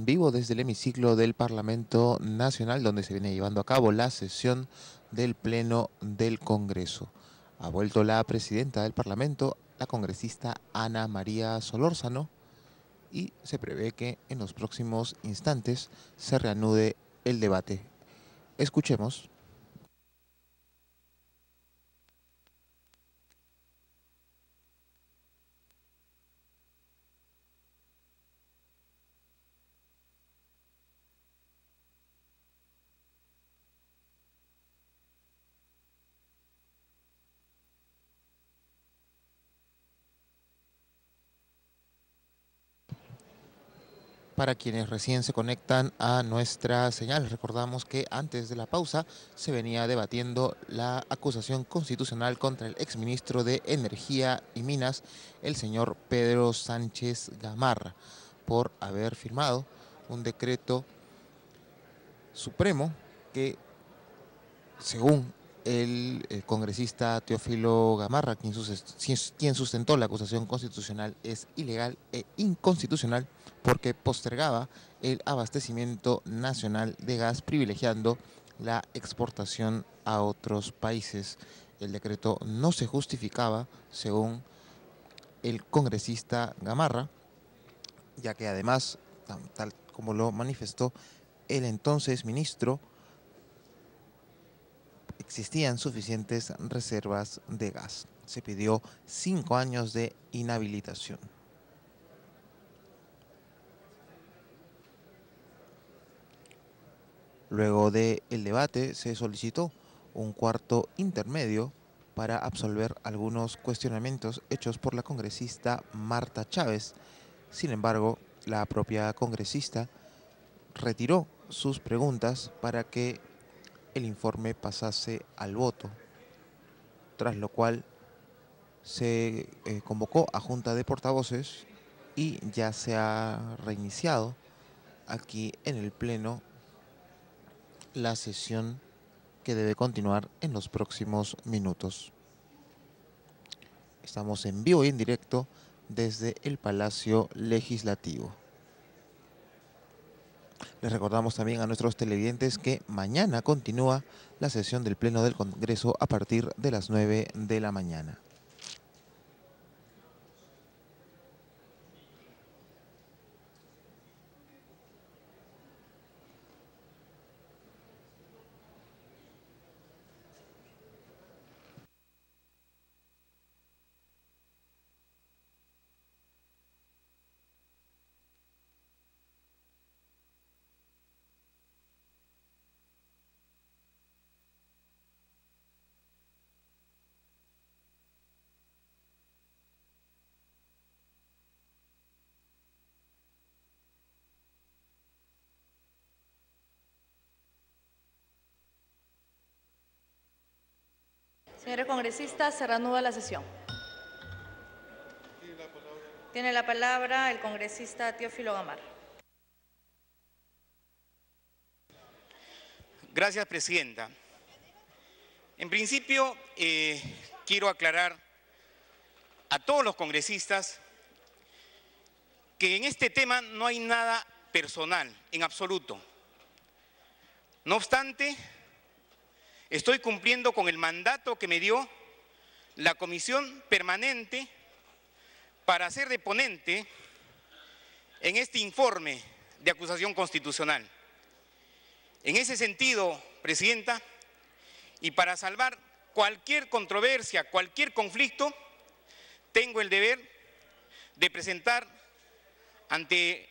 Vivo desde el hemiciclo del Parlamento Nacional, donde se viene llevando a cabo la sesión del Pleno del Congreso. Ha vuelto la presidenta del Parlamento, la congresista Ana María Solórzano, y se prevé que en los próximos instantes se reanude el debate. Escuchemos. Para quienes recién se conectan a nuestra señal, recordamos que antes de la pausa se venía debatiendo la acusación constitucional contra el exministro de Energía y Minas, el señor Pedro Sánchez Gamarra, por haber firmado un decreto supremo que, según el congresista Teófilo Gamarra, quien sustentó la acusación constitucional, es ilegal e inconstitucional porque postergaba el abastecimiento nacional de gas, privilegiando la exportación a otros países. El decreto no se justificaba, según el congresista Gamarra, ya que además, tal como lo manifestó el entonces ministro, existían suficientes reservas de gas. Se pidió 5 años de inhabilitación. Luego del debate se solicitó un cuarto intermedio para absolver algunos cuestionamientos hechos por la congresista Marta Chávez. Sin embargo, la propia congresista retiró sus preguntas para que el informe pasase al voto, tras lo cual se convocó a junta de portavoces y ya se ha reiniciado aquí en el Pleno la sesión que debe continuar en los próximos minutos. Estamos en vivo y en directo desde el Palacio Legislativo. Les recordamos también a nuestros televidentes que mañana continúa la sesión del Pleno del Congreso a partir de las 9 de la mañana. Señores congresistas, se reanuda la sesión. Tiene la palabra el congresista Teófilo Gamarra. Gracias, presidenta. En principio, quiero aclarar a todos los congresistas que en este tema no hay nada personal, en absoluto. No obstante, estoy cumpliendo con el mandato que me dio la Comisión Permanente para ser de ponente en este informe de acusación constitucional. En ese sentido, presidenta, y para salvar cualquier controversia, cualquier conflicto, tengo el deber de presentar ante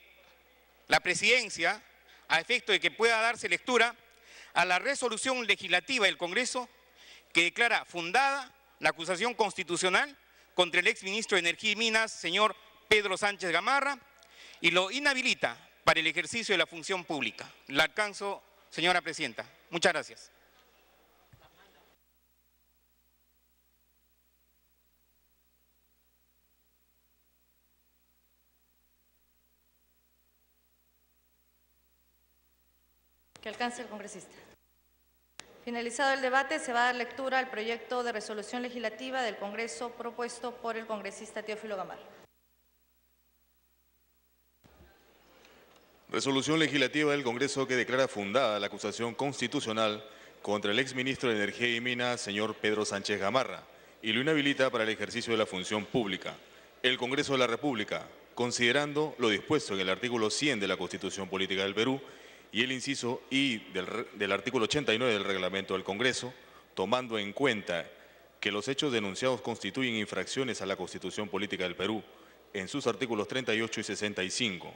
la presidencia, a efecto de que pueda darse lectura, a la resolución legislativa del Congreso que declara fundada la acusación constitucional contra el exministro de Energía y Minas, señor Pedro Sánchez Gamarra, y lo inhabilita para el ejercicio de la función pública. La alcanzo, señora presidenta. Muchas gracias. Que alcance el congresista. Finalizado el debate, se va a dar lectura al proyecto de resolución legislativa del Congreso propuesto por el congresista Teófilo Gamarra. Resolución legislativa del Congreso que declara fundada la acusación constitucional contra el exministro de Energía y Minas, señor Pedro Sánchez Gamarra, y lo inhabilita para el ejercicio de la función pública. El Congreso de la República, considerando lo dispuesto en el artículo 100 de la Constitución Política del Perú y el inciso I del artículo 89 del Reglamento del Congreso, tomando en cuenta que los hechos denunciados constituyen infracciones a la Constitución Política del Perú en sus artículos 38 y 65.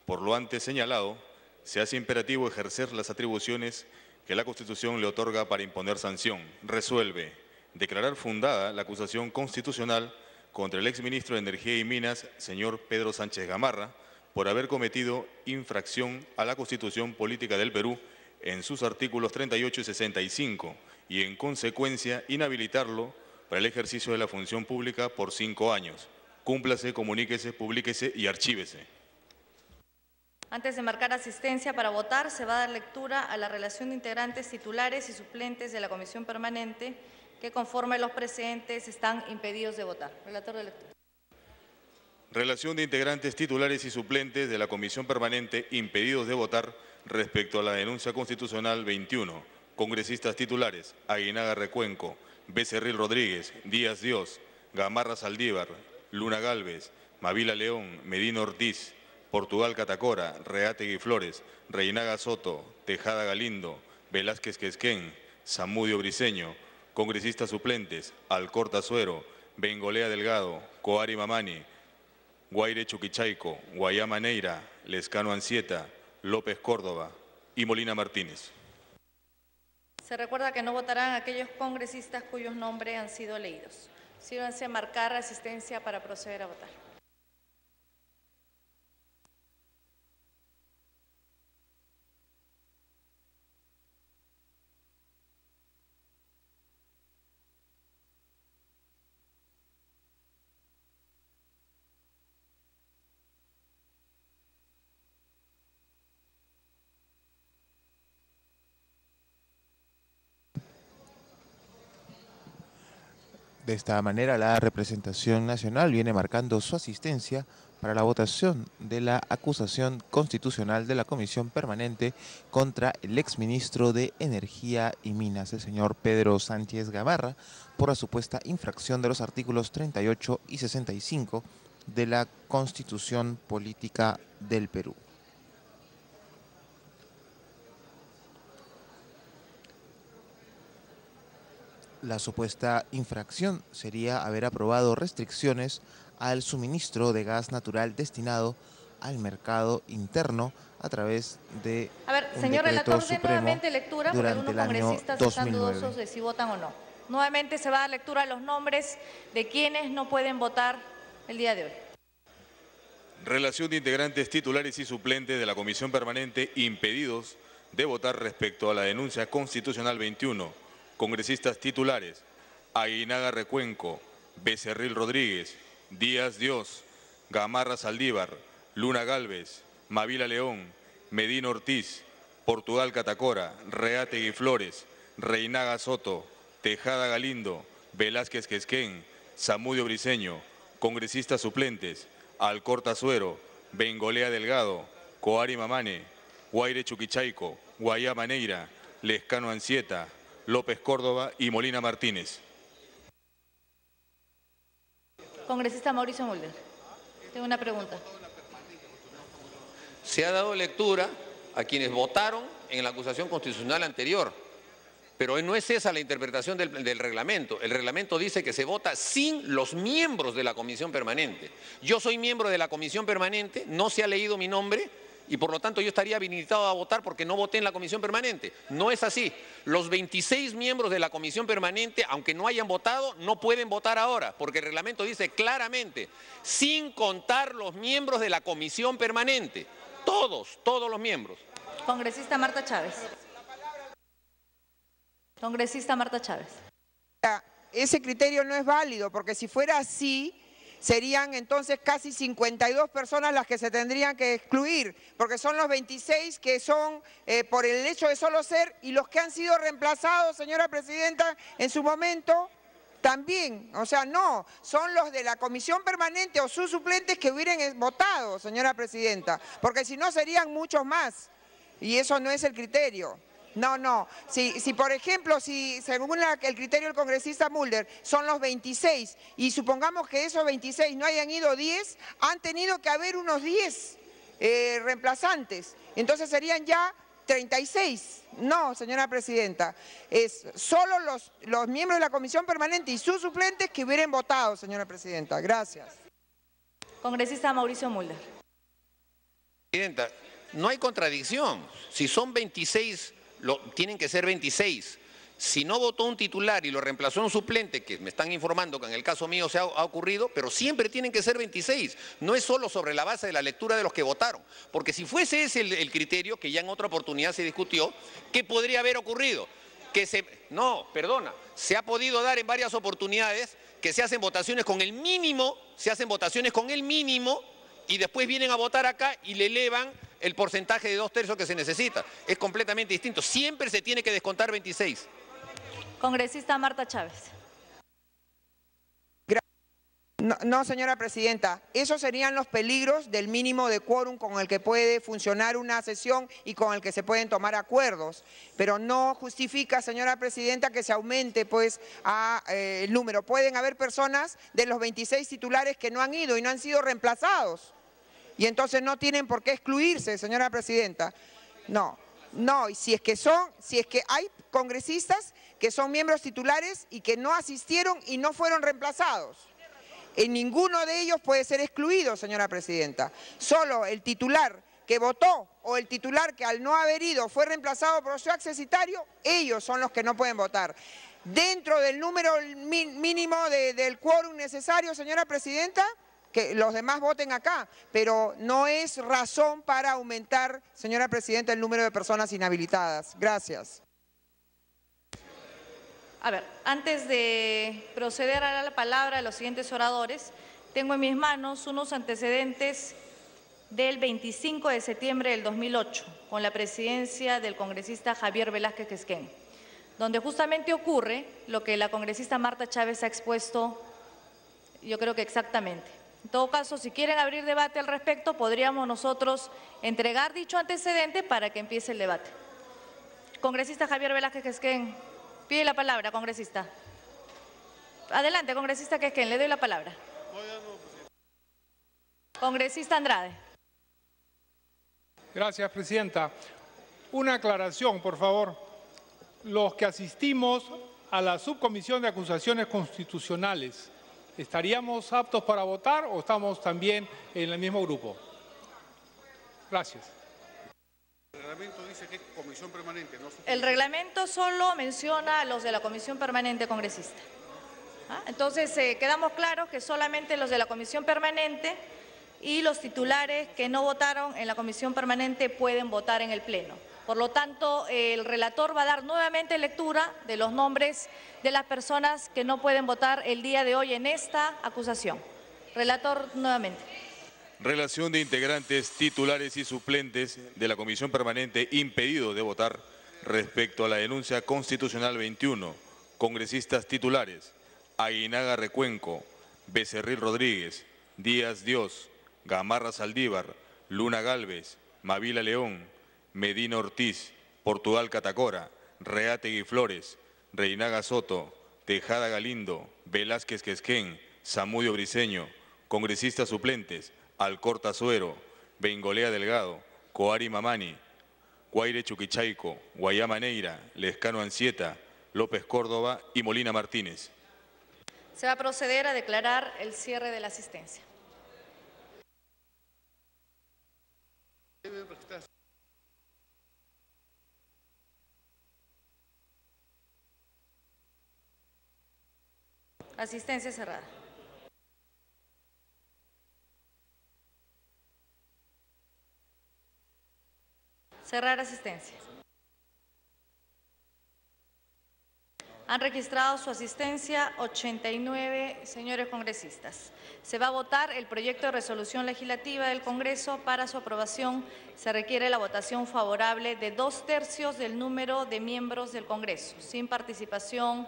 Por lo antes señalado, se hace imperativo ejercer las atribuciones que la Constitución le otorga para imponer sanción. Resuelve declarar fundada la acusación constitucional contra el exministro de Energía y Minas, señor Pedro Sánchez Gamarra, por haber cometido infracción a la Constitución Política del Perú en sus artículos 38 y 65 y en consecuencia inhabilitarlo para el ejercicio de la función pública por 5 años. Cúmplase, comuníquese, publíquese y archívese. Antes de marcar asistencia para votar, se va a dar lectura a la relación de integrantes titulares y suplentes de la Comisión Permanente que, conforme los precedentes, están impedidos de votar. Relator de lectura. Relación de integrantes titulares y suplentes de la Comisión Permanente impedidos de votar respecto a la denuncia constitucional 21. Congresistas titulares: Aguinaga Recuenco, Becerril Rodríguez, Díaz Dios, Gamarra Saldívar, Luna Gálvez, Mavila León, Medina Ortiz, Portugal Catacora, Reátegui Flores, Reinaga Soto, Tejada Galindo, Velázquez Quesquén, Zamudio Briceño. Congresistas suplentes: Alcorta Suero, Bengolea Delgado, Coari Mamani, Guaire Chuquichaico, Guayama Neira, Lescano Ansieta, López Córdoba y Molina Martínez. Se recuerda que no votarán aquellos congresistas cuyos nombres han sido leídos. Sírvanse a marcar asistencia para proceder a votar. De esta manera, la representación nacional viene marcando su asistencia para la votación de la acusación constitucional de la Comisión Permanente contra el exministro de Energía y Minas, el señor Pedro Sánchez Gamarra, por la supuesta infracción de los artículos 38 y 65 de la Constitución Política del Perú. La supuesta infracción sería haber aprobado restricciones al suministro de gas natural destinado al mercado interno a través de un señor decreto relator, de supremo nuevamente lectura, porque durante algunos el año congresistas 2009. están dudosos de si votan o no. Nuevamente se va a dar lectura a los nombres de quienes no pueden votar el día de hoy. Relación de integrantes titulares y suplentes de la Comisión Permanente impedidos de votar respecto a la denuncia constitucional 21. Congresistas titulares: Aguinaga Recuenco, Becerril Rodríguez, Díaz Dios, Gamarra Saldívar, Luna Gálvez, Mavila León, Medina Ortiz, Portugal Catacora, Reátegui Flores, Reinaga Soto, Tejada Galindo, Velázquez Quesquén, Zamudio Briceño. Congresistas suplentes: Alcorta Suero, Bengolea Delgado, Coari Mamane, Guaire Chuquichaico, Guayama Neira, Lescano Ansieta, López Córdoba y Molina Martínez. Congresista Mauricio Mulder, tengo una pregunta. Se ha dado lectura a quienes votaron en la acusación constitucional anterior, pero no es esa la interpretación del reglamento. El reglamento dice que se vota sin los miembros de la Comisión Permanente. Yo soy miembro de la Comisión Permanente, no se ha leído mi nombre, y por lo tanto yo estaría habilitado a votar porque no voté en la Comisión Permanente. No es así. Los 26 miembros de la Comisión Permanente, aunque no hayan votado, no pueden votar ahora, porque el reglamento dice claramente, sin contar los miembros de la Comisión Permanente. Todos los miembros. Congresista Marta Chávez. Congresista Marta Chávez. Ese criterio no es válido, porque si fuera así, serían entonces casi 52 personas las que se tendrían que excluir, porque son los 26 que son por el hecho de solo ser, y los que han sido reemplazados, señora Presidenta, en su momento, También, o sea, no, son los de la comisión permanente o sus suplentes que hubieran votado, señora presidenta, porque si no serían muchos más, y eso no es el criterio. No. Si por ejemplo, si según el criterio del congresista Mulder son los 26 y supongamos que esos 26 no hayan ido 10, han tenido que haber unos 10 reemplazantes. Entonces serían ya 36. No, señora presidenta, es solo los miembros de la comisión permanente y sus suplentes que hubieran votado, señora presidenta. Gracias. Congresista Mauricio Mulder. Presidenta, no hay contradicción. Si son 26... tienen que ser 26. Si no votó un titular y lo reemplazó un suplente, que me están informando que en el caso mío ha ocurrido, pero siempre tienen que ser 26. No es solo sobre la base de la lectura de los que votaron. Porque si fuese ese el criterio, que ya en otra oportunidad se discutió, ¿qué podría haber ocurrido? Se ha podido dar en varias oportunidades que se hacen votaciones con el mínimo, y después vienen a votar acá y le elevan el porcentaje de 2/3 que se necesita. Es completamente distinto. Siempre se tiene que descontar 26. Congresista Marta Chávez. No, señora presidenta, esos serían los peligros del mínimo de quórum con el que puede funcionar una sesión y con el que se pueden tomar acuerdos, pero no justifica, señora presidenta, que se aumente pues el número. Pueden haber personas de los 26 titulares que no han ido y no han sido reemplazados y entonces no tienen por qué excluirse, señora presidenta. No, y si es que hay congresistas que son miembros titulares y que no asistieron y no fueron reemplazados. En ninguno de ellos puede ser excluido, señora presidenta. Solo el titular que votó o el titular que al no haber ido fue reemplazado por su accesitario, ellos son los que no pueden votar. Dentro del número mínimo del quórum necesario, señora presidenta, que los demás voten acá, pero no es razón para aumentar, señora presidenta, el número de personas inhabilitadas. Gracias. A ver, antes de proceder a dar la palabra a los siguientes oradores, tengo en mis manos unos antecedentes del 25 de septiembre del 2008, con la presidencia del congresista Javier Velázquez Quesquén, donde justamente ocurre lo que la congresista Marta Chávez ha expuesto, yo creo que exactamente. En todo caso, si quieren abrir debate al respecto, podríamos nosotros entregar dicho antecedente para que empiece el debate. Congresista Javier Velázquez Quesquén. Pide la palabra, congresista. Adelante, congresista Quesquén, le doy la palabra. Congresista Andrade. Gracias, presidenta. Una aclaración, por favor. Los que asistimos a la subcomisión de acusaciones constitucionales, ¿estaríamos aptos para votar o estamos también en el mismo grupo? Gracias. El reglamento dice que es comisión permanente, no El reglamento solo menciona a los de la comisión permanente, congresista. Entonces, quedamos claros que solamente los de la comisión permanente y los titulares que no votaron en la comisión permanente pueden votar en el pleno. Por lo tanto, el relator va a dar nuevamente lectura de los nombres de las personas que no pueden votar el día de hoy en esta acusación. Relator, nuevamente. Relación de integrantes titulares y suplentes de la Comisión Permanente impedidos de votar respecto a la denuncia constitucional 21. Congresistas titulares: Aguinaga Recuenco, Becerril Rodríguez, Díaz Dios, Gamarra Saldívar, Luna Gálvez, Mavila León, Medina Ortiz, Portugal Catacora, Reátegui Flores, Reinaga Soto, Tejada Galindo, Velázquez Quesquén, Zamudio Briceño. Congresistas suplentes: Alcorta Suero, Bengolea Delgado, Coari Mamani, Guaire Chuquichaico, Guayama Neira, Lescano Ancieta, López Córdoba y Molina Martínez. Se va a proceder a declarar el cierre de la asistencia. Asistencia cerrada. Cerrar asistencia. Han registrado su asistencia 89 señores congresistas. Se va a votar el proyecto de resolución legislativa del Congreso. Para su aprobación se requiere la votación favorable de 2/3 del número de miembros del Congreso. Sin participación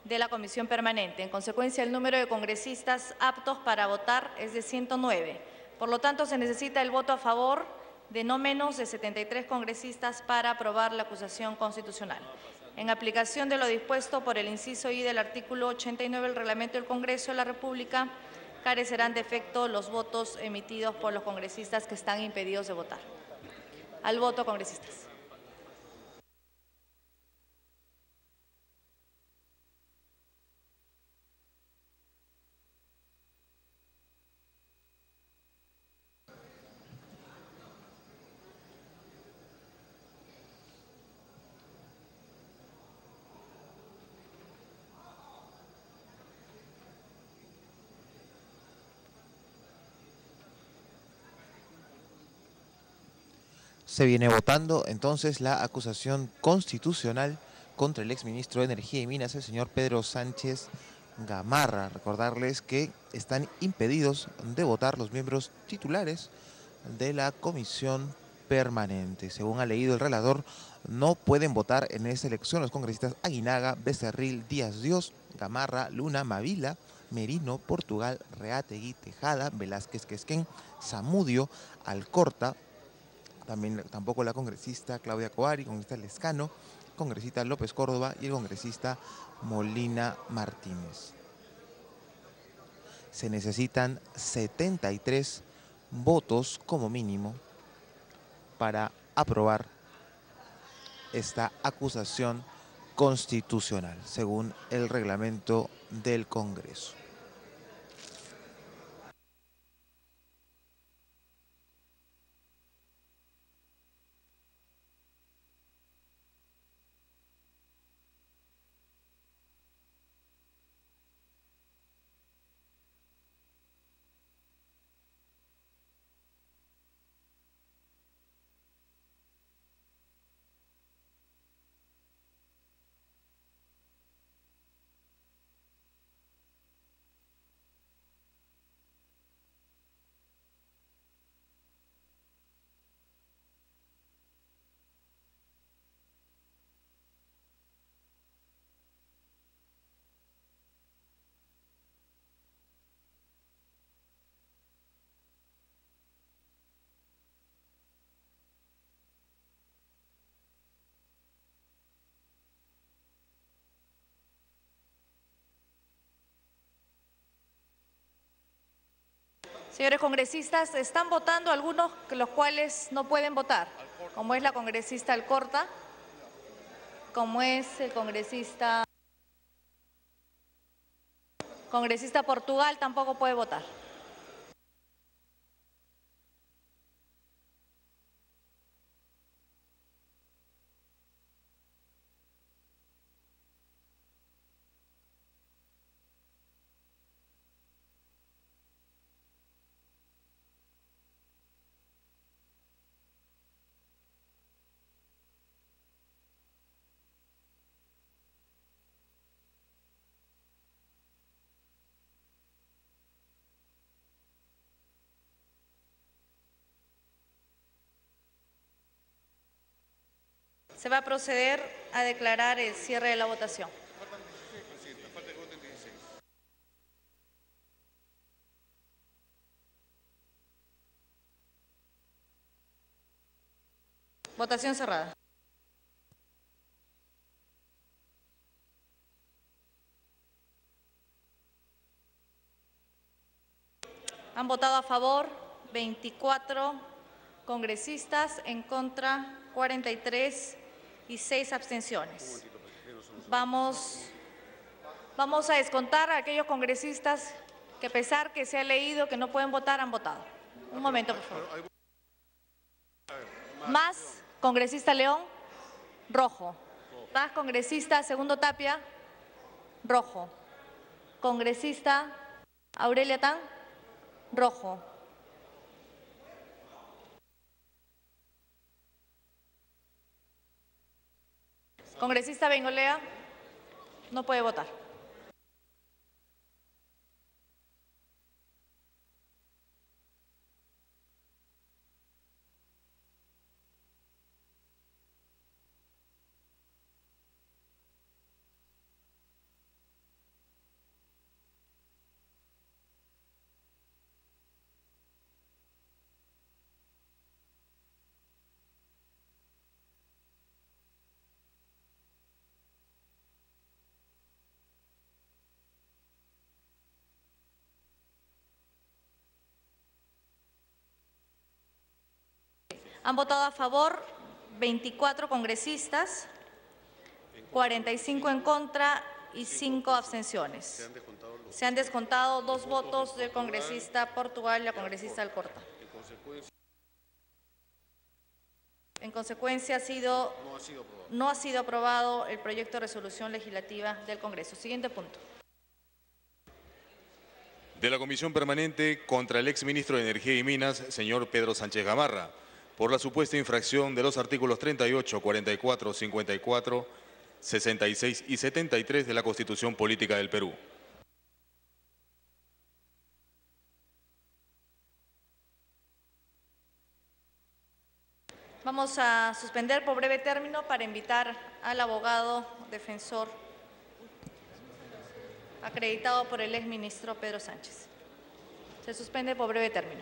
de la comisión permanente. En consecuencia, el número de congresistas aptos para votar es de 109. Por lo tanto, se necesita el voto a favor de no menos de 73 congresistas para aprobar la acusación constitucional. En aplicación de lo dispuesto por el inciso I del artículo 89 del Reglamento del Congreso de la República, carecerán de efecto los votos emitidos por los congresistas que están impedidos de votar. Al voto, congresistas. Se viene votando entonces la acusación constitucional contra el exministro de Energía y Minas, el señor Pedro Sánchez Gamarra. Recordarles que están impedidos de votar los miembros titulares de la comisión permanente. Según ha leído el relator, no pueden votar en esta elección los congresistas Aguinaga, Becerril, Díaz Dios, Gamarra, Luna, Mavila, Merino, Portugal, Reategui, Tejada, Velázquez Quesquén, Zamudio, Alcorta. Tampoco la congresista Claudia Coari, congresista Lescano, congresista López Córdoba y el congresista Molina Martínez. Se necesitan 73 votos como mínimo para aprobar esta acusación constitucional, según el reglamento del Congreso. Señores congresistas, están votando algunos los cuales no pueden votar, como es la congresista Alcorta, como es el congresista Portugal, tampoco puede votar. Se va a proceder a declarar el cierre de la votación. Votación cerrada. Han votado a favor 24 congresistas, en contra 43 y 6 abstenciones. Vamos a descontar a aquellos congresistas que, a pesar que se ha leído que no pueden votar, han votado. Un momento, por favor. Más congresista León, rojo. Más congresista Segundo Tapia, rojo. Congresista Aurelia Tan, rojo. Congresista Bengolea, no puede votar. Han votado a favor 24 congresistas, 45 en contra y 5 abstenciones. Se han descontado 2 votos del congresista Portugal y la congresista Alcorta. En consecuencia, no ha sido aprobado el proyecto de resolución legislativa del Congreso. Siguiente punto. De la Comisión Permanente contra el exministro de Energía y Minas, señor Pedro Sánchez Gamarra, por la supuesta infracción de los artículos 38, 44, 54, 66 y 73 de la Constitución Política del Perú. Vamos a suspender por breve término para invitar al abogado defensor acreditado por el exministro Pedro Sánchez. Se suspende por breve término.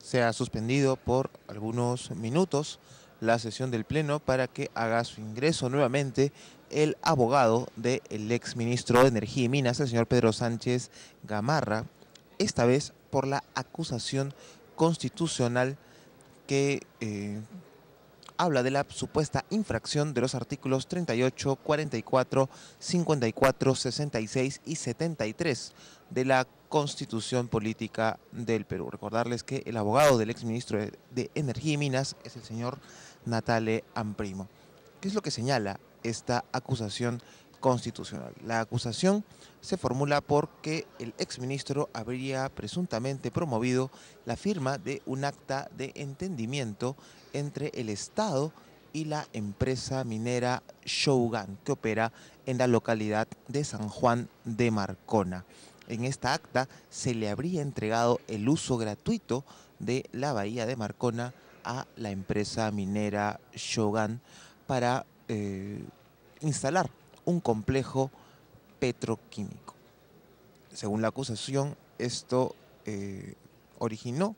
Se ha suspendido por algunos minutos la sesión del Pleno para que haga su ingreso nuevamente el abogado del exministro de Energía y Minas, el señor Pedro Sánchez Gamarra, esta vez por la acusación constitucional que habla de la supuesta infracción de los artículos 38, 44, 54, 66 y 73 de la Constitución Política del Perú. Recordarles que el abogado del exministro de Energía y Minas es el señor Natale Amprimo. ¿Qué es lo que señala esta acusación constitucional? La acusación se formula porque el exministro habría presuntamente promovido la firma de un acta de entendimiento entre el Estado y la empresa minera Shogun, que opera en la localidad de San Juan de Marcona. En esta acta se le habría entregado el uso gratuito de la bahía de Marcona a la empresa minera Shogun para instalar un complejo petroquímico. Según la acusación, esto originó.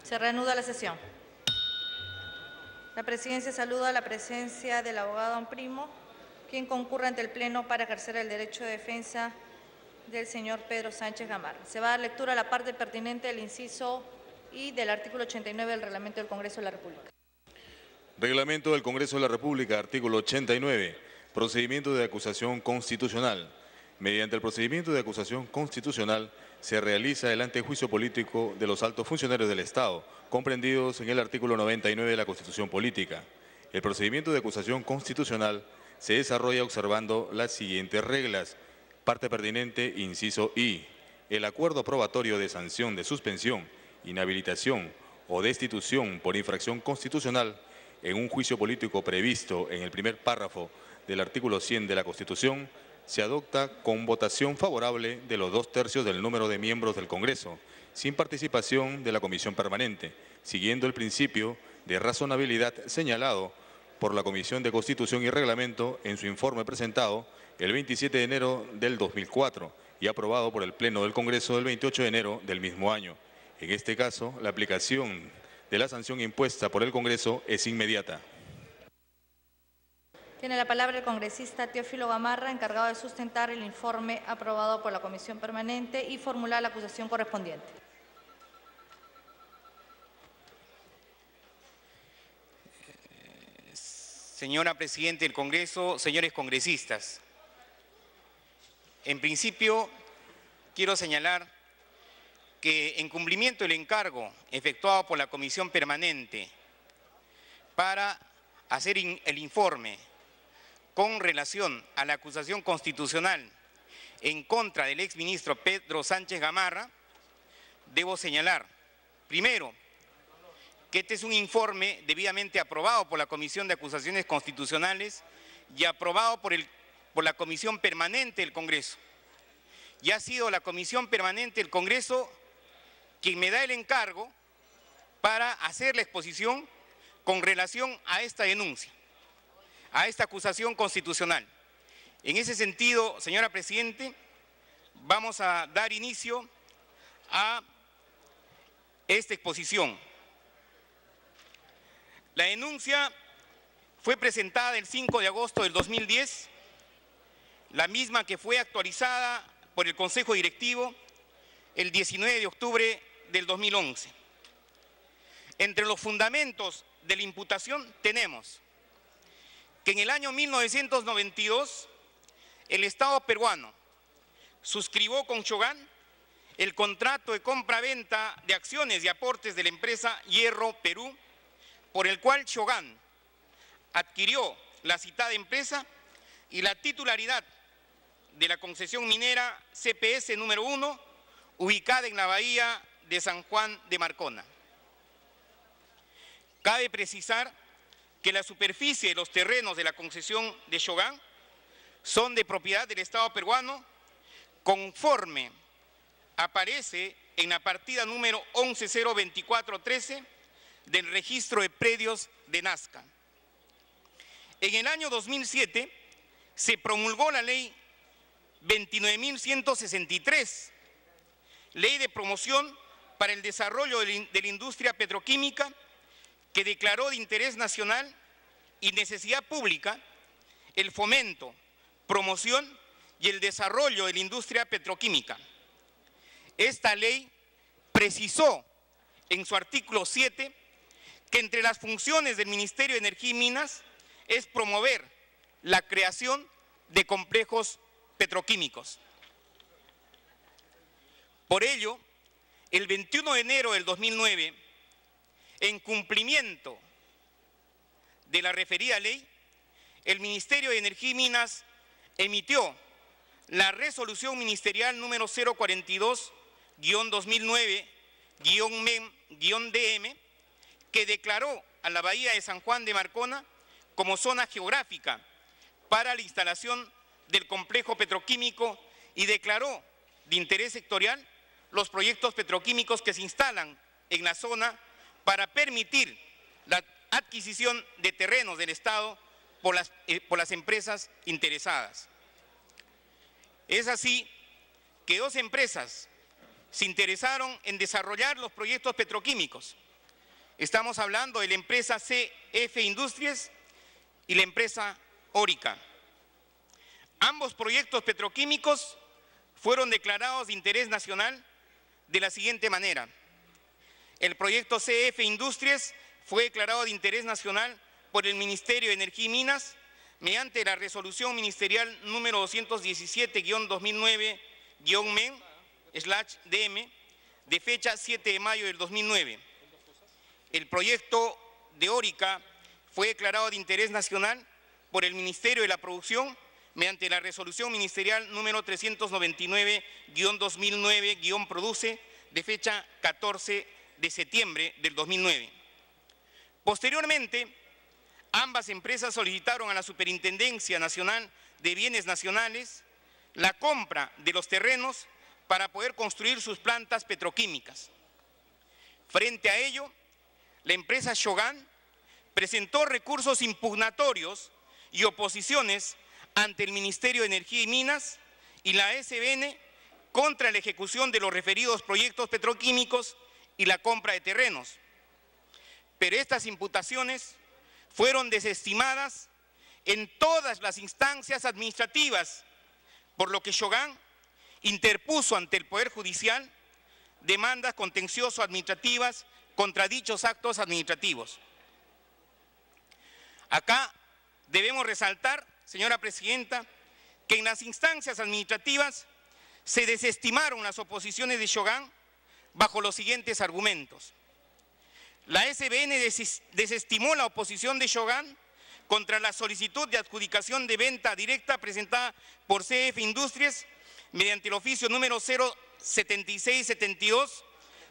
Se reanuda la sesión. La presidencia saluda la presencia del abogado Amprimo, quien concurre ante el Pleno para ejercer el derecho de defensa del señor Pedro Sánchez Gamarra. Se va a dar lectura a la parte pertinente del inciso I del artículo 89 del Reglamento del Congreso de la República. Reglamento del Congreso de la República, artículo 89, procedimiento de acusación constitucional. Mediante el procedimiento de acusación constitucional se realiza el antejuicio político de los altos funcionarios del Estado, comprendidos en el artículo 99 de la Constitución Política. El procedimiento de acusación constitucional se desarrolla observando las siguientes reglas. Parte pertinente, inciso I. El acuerdo probatorio de sanción de suspensión, inhabilitación o destitución por infracción constitucional en un juicio político previsto en el primer párrafo del artículo 100 de la Constitución se adopta con votación favorable de los 2/3 del número de miembros del Congreso, sin participación de la Comisión Permanente, siguiendo el principio de razonabilidad señalado por la Comisión de Constitución y Reglamento en su informe presentado el 27 de enero del 2004 y aprobado por el Pleno del Congreso el 28 de enero del mismo año. En este caso, la aplicación de la sanción impuesta por el Congreso es inmediata. Tiene la palabra el congresista Teófilo Gamarra, encargado de sustentar el informe aprobado por la Comisión Permanente y formular la acusación correspondiente. Señora Presidenta del Congreso, señores congresistas, en principio quiero señalar que en cumplimiento del encargo efectuado por la Comisión Permanente para hacer el informe con relación a la acusación constitucional en contra del exministro Pedro Sánchez Gamarra, debo señalar, primero, que este es un informe debidamente aprobado por la Comisión de Acusaciones Constitucionales y aprobado por la Comisión Permanente del Congreso. Y ha sido la Comisión Permanente del Congreso quien me da el encargo para hacer la exposición con relación a esta denuncia, a esta acusación constitucional. En ese sentido, señora Presidente, vamos a dar inicio a esta exposición. La denuncia fue presentada el 5 de agosto del 2010, la misma que fue actualizada por el Consejo Directivo el 19 de octubre del 2011. Entre los fundamentos de la imputación tenemos que en el año 1992 el Estado peruano suscribió con Shogan el contrato de compra-venta de acciones y aportes de la empresa Hierro Perú, por el cual Shogan adquirió la citada empresa y la titularidad de la concesión minera CPS número 1, ubicada en la bahía de San Juan de Marcona. Cabe precisar que la superficie de los terrenos de la concesión de Shogan son de propiedad del Estado peruano, conforme aparece en la partida número 11.024.13 del registro de predios de Nazca. En el año 2007 se promulgó la ley 29.163, Ley de Promoción para el Desarrollo de la Industria Petroquímica, que declaró de interés nacional y necesidad pública el fomento, promoción y el desarrollo de la industria petroquímica. Esta ley precisó en su artículo 7 que entre las funciones del Ministerio de Energía y Minas es promover la creación de complejos petroquímicos. Por ello, el 21 de enero del 2009, en cumplimiento de la referida ley, el Ministerio de Energía y Minas emitió la resolución ministerial número 042-2009-DM, que declaró a la bahía de San Juan de Marcona como zona geográfica para la instalación del complejo petroquímico y declaró de interés sectorial los proyectos petroquímicos que se instalan en la zona para permitir la adquisición de terrenos del Estado por las empresas interesadas. Es así que dos empresas se interesaron en desarrollar los proyectos petroquímicos. Estamos hablando de la empresa CF Industries y la empresa Orica. Ambos proyectos petroquímicos fueron declarados de interés nacional de la siguiente manera. El proyecto CF Industries fue declarado de interés nacional por el Ministerio de Energía y Minas mediante la resolución ministerial número 217-2009-MEN/DM de fecha 7 de mayo del 2009. El proyecto de Orica fue declarado de interés nacional por el Ministerio de la Producción mediante la resolución ministerial número 399-2009-Produce de fecha 14 de septiembre del 2009. Posteriormente, ambas empresas solicitaron a la Superintendencia Nacional de Bienes Nacionales la compra de los terrenos para poder construir sus plantas petroquímicas. Frente a ello, la empresa Shogan presentó recursos impugnatorios y oposiciones ante el Ministerio de Energía y Minas y la SBN contra la ejecución de los referidos proyectos petroquímicos y la compra de terrenos. Pero estas imputaciones fueron desestimadas en todas las instancias administrativas, por lo que Shogan interpuso ante el Poder Judicial demandas contencioso-administrativas contra dichos actos administrativos. Acá debemos resaltar, señora Presidenta, que en las instancias administrativas se desestimaron las oposiciones de Shogan bajo los siguientes argumentos. La SBN desestimó la oposición de Shogan contra la solicitud de adjudicación de venta directa presentada por CF Industries mediante el oficio número 07672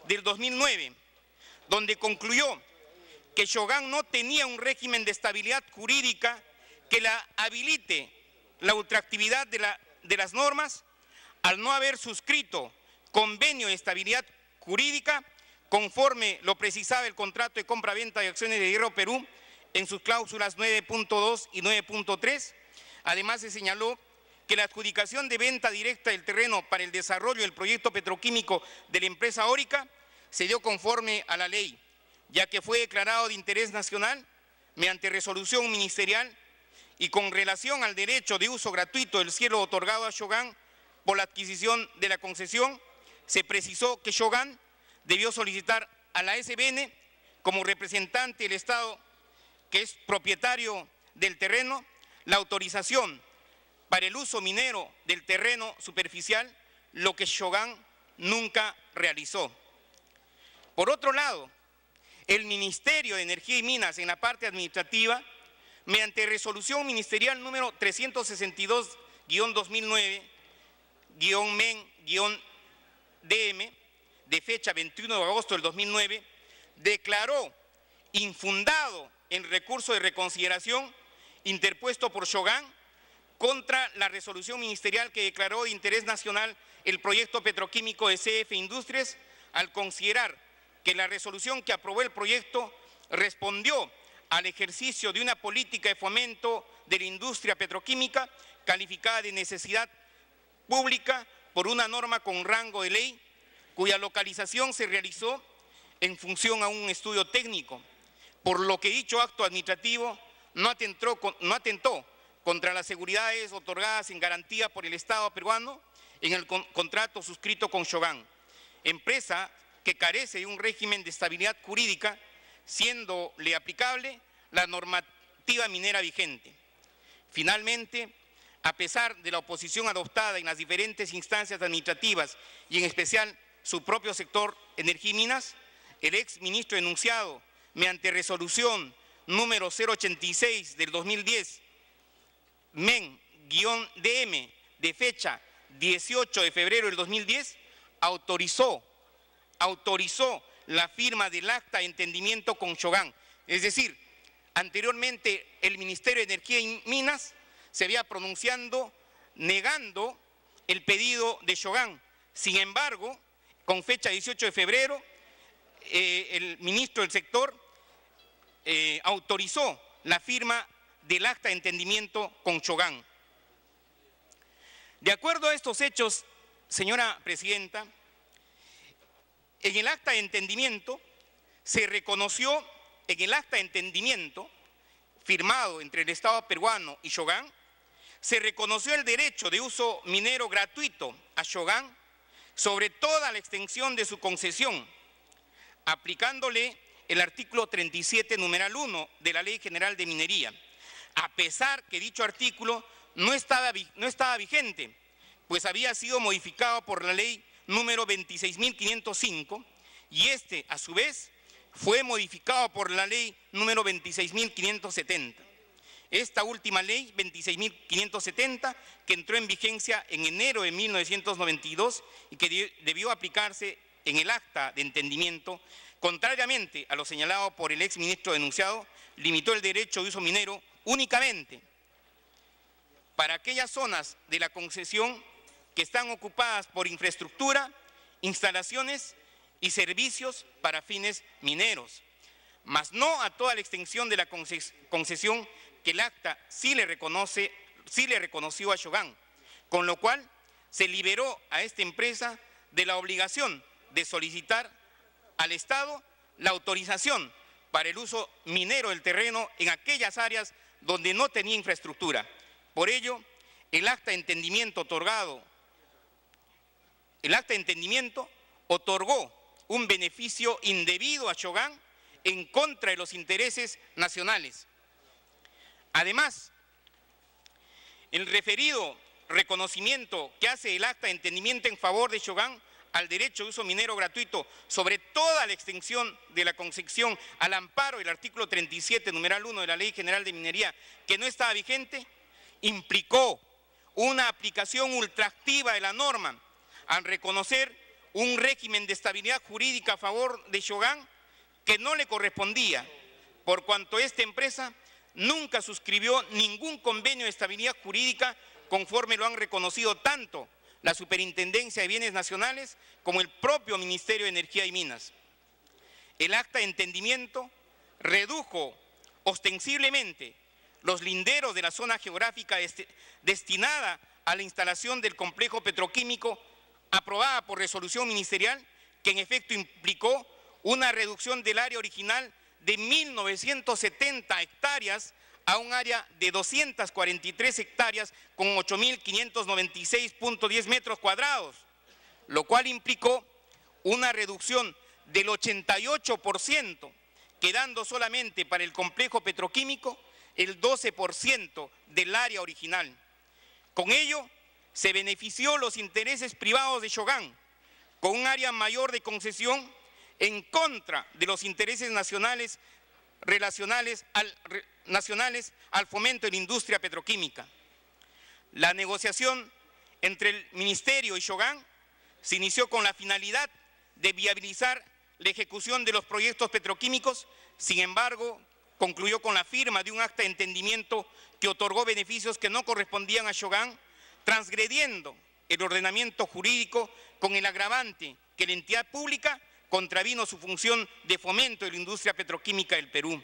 del 2009, donde concluyó que Shogan no tenía un régimen de estabilidad jurídica que la habilite la ultraactividad de las normas al no haber suscrito convenio de estabilidad jurídica conforme lo precisaba el contrato de compra-venta de acciones de Hierro Perú en sus cláusulas 9.2 y 9.3. Además, se señaló que la adjudicación de venta directa del terreno para el desarrollo del proyecto petroquímico de la empresa Orica se dio conforme a la ley, ya que fue declarado de interés nacional mediante resolución ministerial y con relación al derecho de uso gratuito del cielo otorgado a Shogan por la adquisición de la concesión, se precisó que Shogan debió solicitar a la SBN, como representante del Estado, que es propietario del terreno, la autorización para el uso minero del terreno superficial, lo que Shogan nunca realizó. Por otro lado, el Ministerio de Energía y Minas, en la parte administrativa, mediante resolución ministerial número 362-2009-MEN-DM, de fecha 21 de agosto del 2009, declaró infundado el recurso de reconsideración interpuesto por Shogan contra la resolución ministerial que declaró de interés nacional el proyecto petroquímico de CF Industries, al considerar que la resolución que aprobó el proyecto respondió al ejercicio de una política de fomento de la industria petroquímica calificada de necesidad pública por una norma con rango de ley, cuya localización se realizó en función a un estudio técnico, por lo que dicho acto administrativo no atentó contra las seguridades otorgadas en garantía por el Estado peruano en el contrato suscrito con Shogan, empresa que carece de un régimen de estabilidad jurídica, siéndole aplicable la normativa minera vigente. Finalmente, a pesar de la oposición adoptada en las diferentes instancias administrativas y en especial su propio sector Energía y Minas, el ex ministro enunciado mediante resolución número 086 del 2010, MEN-DM, de fecha 18 de febrero del 2010, autorizó la firma del acta de entendimiento con Shogan. Es decir, anteriormente el Ministerio de Energía y Minas se había pronunciado negando el pedido de Shogan. Sin embargo, con fecha 18 de febrero, el ministro del sector autorizó la firma del acta de entendimiento con Shogan. De acuerdo a estos hechos, señora presidenta, en el acta de entendimiento se reconoció, en el acta de entendimiento firmado entre el Estado peruano y Shogan, se reconoció el derecho de uso minero gratuito a Shogan sobre toda la extensión de su concesión, aplicándole el artículo 37, numeral 1 de la Ley General de Minería, a pesar que dicho artículo no estaba vigente, pues había sido modificado por la Ley número 26.505 y este, a su vez, fue modificado por la Ley número 26.570. Esta última ley, 26.570, que entró en vigencia en enero de 1992 y que debió aplicarse en el acta de entendimiento, contrariamente a lo señalado por el exministro denunciado, limitó el derecho de uso minero únicamente para aquellas zonas de la concesión que están ocupadas por infraestructura, instalaciones y servicios para fines mineros, mas no a toda la extensión de la concesión que el acta sí le reconoció a Shogan, con lo cual se liberó a esta empresa de la obligación de solicitar al Estado la autorización para el uso minero del terreno en aquellas áreas donde no tenía infraestructura. Por ello, el acta de entendimiento otorgó un beneficio indebido a Shogan en contra de los intereses nacionales. Además, el referido reconocimiento que hace el acta de entendimiento en favor de Shogan al derecho de uso minero gratuito sobre toda la extensión de la concesión al amparo del artículo 37, numeral 1 de la Ley General de Minería, que no estaba vigente, implicó una aplicación ultraactiva de la norma al reconocer un régimen de estabilidad jurídica a favor de Shogan que no le correspondía, por cuanto esta empresa nunca suscribió ningún convenio de estabilidad jurídica conforme lo han reconocido tanto la Superintendencia de Bienes Nacionales como el propio Ministerio de Energía y Minas. El acta de entendimiento redujo ostensiblemente los linderos de la zona geográfica destinada a la instalación del complejo petroquímico aprobada por resolución ministerial, que en efecto implicó una reducción del área original de 1.970 hectáreas a un área de 243 hectáreas con 8.596.10 metros cuadrados, lo cual implicó una reducción del 88%, quedando solamente para el complejo petroquímico el 12% del área original. Con ello, se benefició los intereses privados de Shogan, con un área mayor de concesión en contra de los intereses nacionales relacionales al fomento de la industria petroquímica. La negociación entre el Ministerio y Shogan se inició con la finalidad de viabilizar la ejecución de los proyectos petroquímicos. Sin embargo, concluyó con la firma de un acta de entendimiento que otorgó beneficios que no correspondían a Shogan, transgrediendo el ordenamiento jurídico con el agravante que la entidad pública contravino su función de fomento de la industria petroquímica del Perú.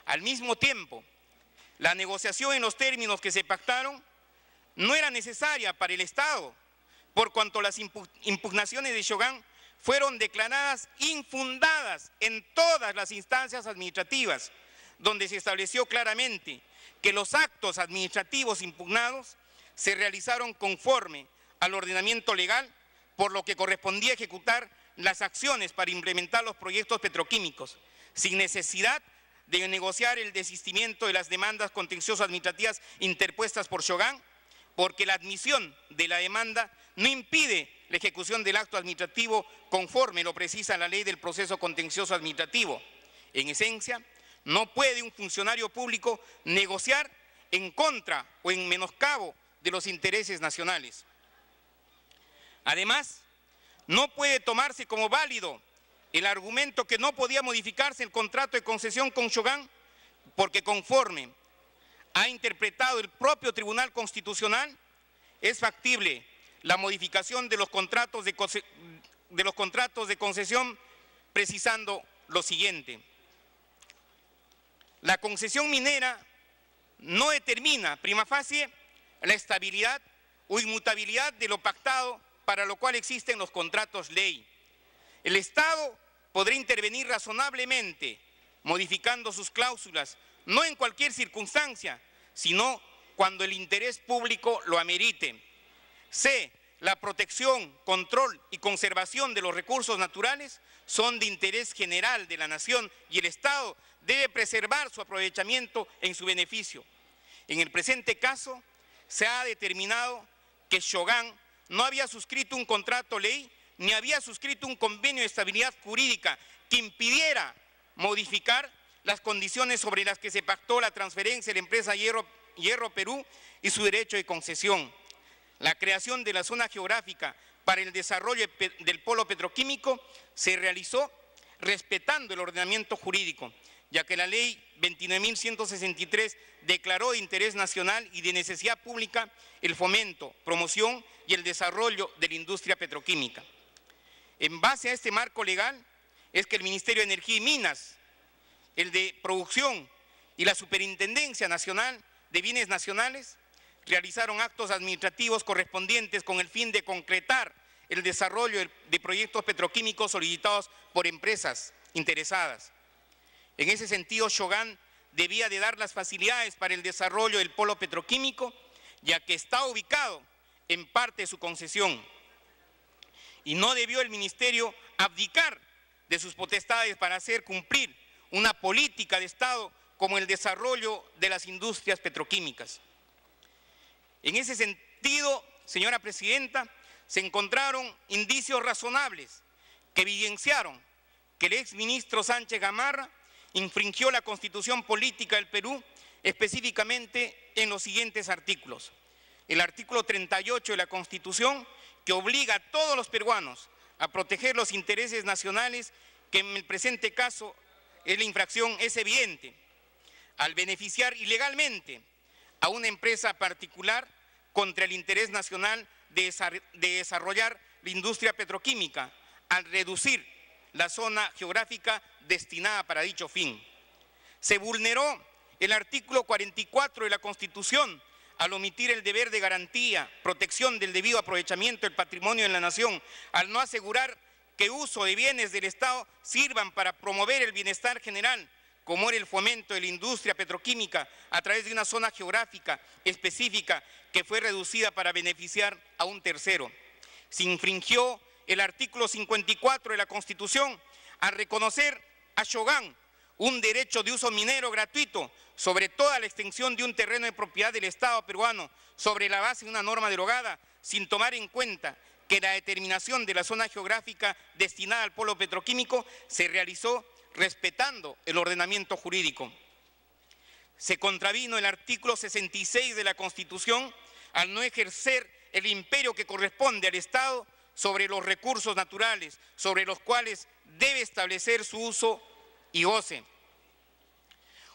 Al mismo tiempo, la negociación en los términos que se pactaron no era necesaria para el Estado, por cuanto las impugnaciones de Shogan fueron declaradas infundadas en todas las instancias administrativas, donde se estableció claramente que los actos administrativos impugnados se realizaron conforme al ordenamiento legal, por lo que correspondía ejecutar las acciones para implementar los proyectos petroquímicos, sin necesidad de negociar el desistimiento de las demandas contenciosas administrativas interpuestas por Shogan, porque la admisión de la demanda no impide la ejecución del acto administrativo conforme lo precisa la ley del proceso contencioso administrativo. En esencia, no puede un funcionario público negociar en contra o en menoscabo de los intereses nacionales. Además, no puede tomarse como válido el argumento que no podía modificarse el contrato de concesión con Shogan, porque conforme ha interpretado el propio Tribunal Constitucional, es factible la modificación de los contratos de concesión, precisando lo siguiente: la concesión minera no determina prima facie la estabilidad o inmutabilidad de lo pactado, para lo cual existen los contratos ley. El Estado podrá intervenir razonablemente, modificando sus cláusulas, no en cualquier circunstancia, sino cuando el interés público lo amerite. C. La protección, control y conservación de los recursos naturales son de interés general de la nación y el Estado debe preservar su aprovechamiento en su beneficio. En el presente caso, se ha determinado que Shogan no había suscrito un contrato ley ni había suscrito un convenio de estabilidad jurídica que impidiera modificar las condiciones sobre las que se pactó la transferencia de la empresa Hierro Perú y su derecho de concesión. La creación de la zona geográfica para el desarrollo del polo petroquímico se realizó respetando el ordenamiento jurídico, ya que la ley 29.163 declaró de interés nacional y de necesidad pública el fomento, promoción y el desarrollo de la industria petroquímica. En base a este marco legal es que el Ministerio de Energía y Minas, el de Producción y la Superintendencia Nacional de Bienes Nacionales realizaron actos administrativos correspondientes con el fin de concretar el desarrollo de proyectos petroquímicos solicitados por empresas interesadas. En ese sentido, Shogan debía de dar las facilidades para el desarrollo del polo petroquímico, ya que está ubicado en parte de su concesión. Y no debió el Ministerio abdicar de sus potestades para hacer cumplir una política de Estado como el desarrollo de las industrias petroquímicas. En ese sentido, señora Presidenta, se encontraron indicios razonables que evidenciaron que el exministro Sánchez Gamarra infringió la Constitución Política del Perú, específicamente en los siguientes artículos. El artículo 38 de la Constitución, que obliga a todos los peruanos a proteger los intereses nacionales, que en el presente caso la infracción es evidente, al beneficiar ilegalmente a una empresa particular contra el interés nacional de desarrollar la industria petroquímica, al reducir la zona geográfica destinada para dicho fin. Se vulneró el artículo 44 de la Constitución al omitir el deber de garantía, protección del debido aprovechamiento del patrimonio de la nación, al no asegurar que uso de bienes del Estado sirvan para promover el bienestar general, como era el fomento de la industria petroquímica a través de una zona geográfica específica que fue reducida para beneficiar a un tercero. Se infringió el artículo 54 de la Constitución al reconocer a Shogun un derecho de uso minero gratuito sobre toda la extensión de un terreno de propiedad del Estado peruano sobre la base de una norma derogada, sin tomar en cuenta que la determinación de la zona geográfica destinada al polo petroquímico se realizó respetando el ordenamiento jurídico. Se contravino el artículo 66 de la Constitución al no ejercer el imperio que corresponde al Estado sobre los recursos naturales, sobre los cuales debe establecer su uso y goce.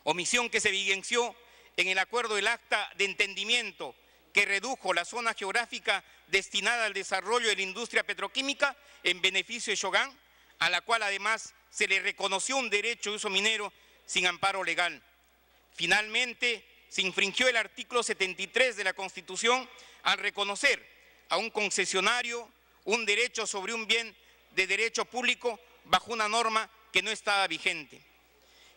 Omisión que se evidenció en el acuerdo del acta de entendimiento que redujo la zona geográfica destinada al desarrollo de la industria petroquímica en beneficio de Shogun, a la cual además se le reconoció un derecho de uso minero sin amparo legal. Finalmente, se infringió el artículo 73 de la Constitución al reconocer a un concesionario un derecho sobre un bien de derecho público bajo una norma que no estaba vigente.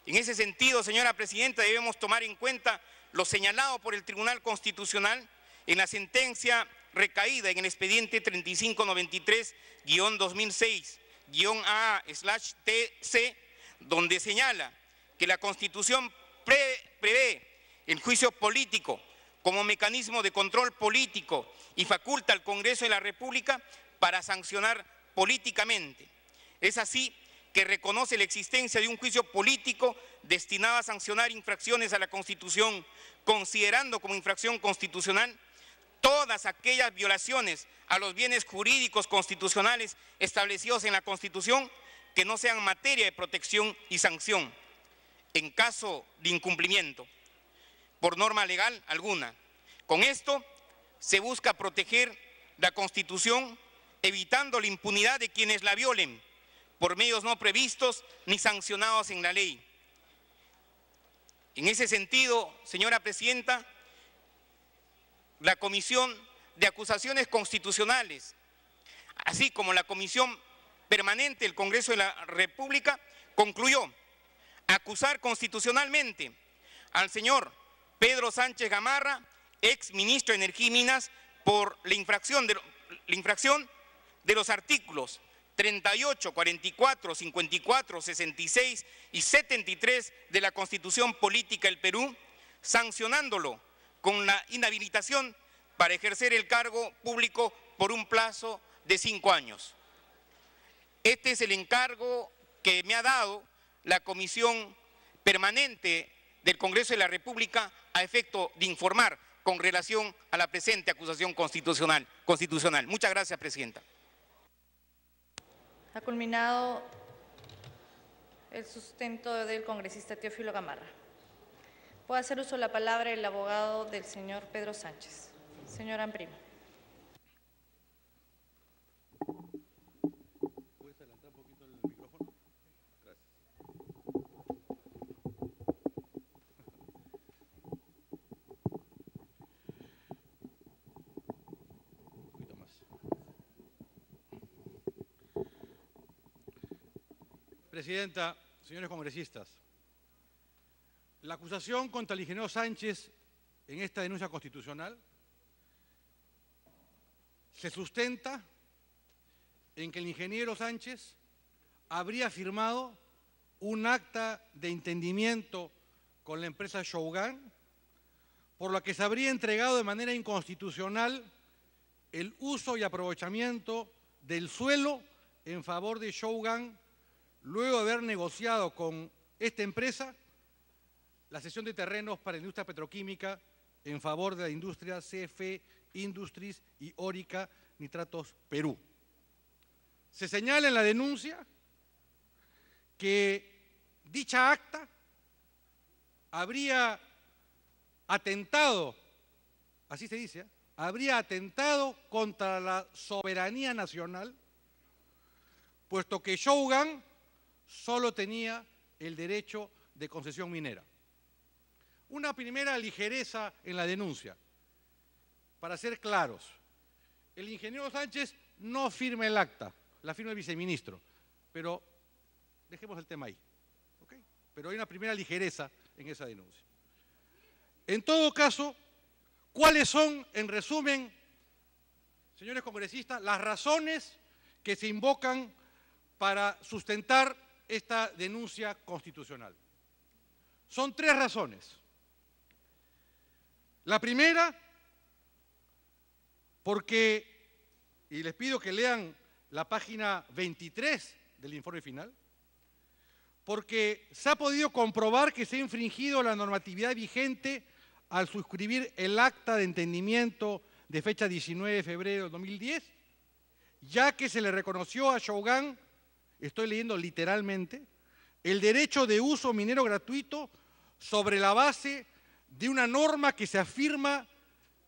En ese sentido, señora Presidenta, debemos tomar en cuenta lo señalado por el Tribunal Constitucional en la sentencia recaída en el expediente 3593-2006-AA/TC, donde señala que la Constitución prevé el juicio político como mecanismo de control político y faculta al Congreso de la República para sancionar políticamente. Es así que reconoce la existencia de un juicio político destinado a sancionar infracciones a la Constitución, considerando como infracción constitucional todas aquellas violaciones a los bienes jurídicos constitucionales establecidos en la Constitución que no sean materia de protección y sanción, en caso de incumplimiento por norma legal alguna. Con esto se busca proteger la Constitución, evitando la impunidad de quienes la violen por medios no previstos ni sancionados en la ley. En ese sentido, señora Presidenta, la Comisión de Acusaciones Constitucionales, así como la Comisión Permanente del Congreso de la República, concluyó acusar constitucionalmente al señor Pedro Sánchez Gamarra, ex ministro de Energía y Minas, por la infracción de los artículos 38, 44, 54, 66 y 73 de la Constitución Política del Perú, sancionándolo con la inhabilitación para ejercer el cargo público por un plazo de 5 años. Este es el encargo que me ha dado la Comisión Permanente del Congreso de la República a efecto de informar con relación a la presente acusación constitucional. Muchas gracias, Presidenta. Ha culminado el sustento del congresista Teófilo Gamarra. Puede hacer uso de la palabra el abogado del señor Pedro Sánchez. Señor Amprimo. ¿Puedes adelantar un poquito el micrófono? Gracias. Un poquito más. Presidenta, señores congresistas, la acusación contra el ingeniero Sánchez en esta denuncia constitucional se sustenta en que el ingeniero Sánchez habría firmado un acta de entendimiento con la empresa Shogun, por la que se habría entregado de manera inconstitucional el uso y aprovechamiento del suelo en favor de Shogun, luego de haber negociado con esta empresa la cesión de terrenos para la industria petroquímica en favor de la industria CF Industries y Orica Nitratos Perú. Se señala en la denuncia que dicha acta habría atentado, así se dice, habría atentado contra la soberanía nacional, puesto que Shogun solo tenía el derecho de concesión minera. Una primera ligereza en la denuncia. Para ser claros, el ingeniero Sánchez no firma el acta, la firma del viceministro, pero dejemos el tema ahí. ¿Okay? Pero hay una primera ligereza en esa denuncia. En todo caso, ¿cuáles son, en resumen, señores congresistas, las razones que se invocan para sustentar esta denuncia constitucional? Son 3 razones. La primera, porque, y les pido que lean la página 23 del informe final, porque se ha podido comprobar que se ha infringido la normatividad vigente al suscribir el acta de entendimiento de fecha 19 de febrero de 2010, ya que se le reconoció a Shougang, estoy leyendo literalmente, el derecho de uso minero gratuito sobre la base de una norma que se afirma